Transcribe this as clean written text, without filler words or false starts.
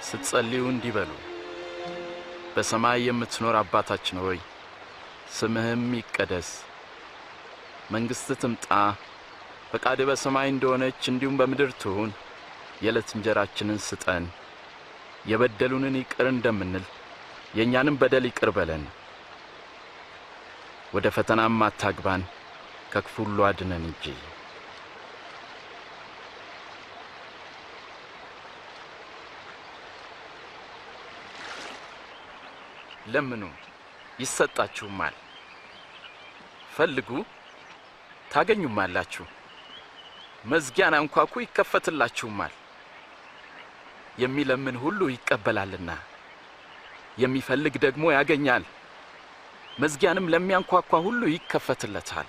ስትጸልዩ እንዲህ በሉ። በሰማይ የምትኖር አባታችን ሆይ ስምህም ይቀደስ፣ መንግሥትህ ትምጣ፣ ፈቃድህ በሰማይ እንደሆነች እንዲሁም በምድር ትሁን። የዕለት እንጀራችንን ስጠን፣ የበደሉንን ይቅር እንደምንል የእኛንም በደል ይቅር በለን። ወደ ፈተናም አታግባን፣ ከክፉ ሁሉ አድነን እንጂ። ለምኑ ይሰጣችሁማል፣ ፈልጉ ታገኙማላችሁ፣ መዝጊያን አንኳኩ ይከፈትላችሁማል። የሚለምን ሁሉ ይቀበላልና የሚፈልግ ደግሞ ያገኛል፣ መዝጊያንም ለሚያንኳኳ ሁሉ ይከፈትለታል።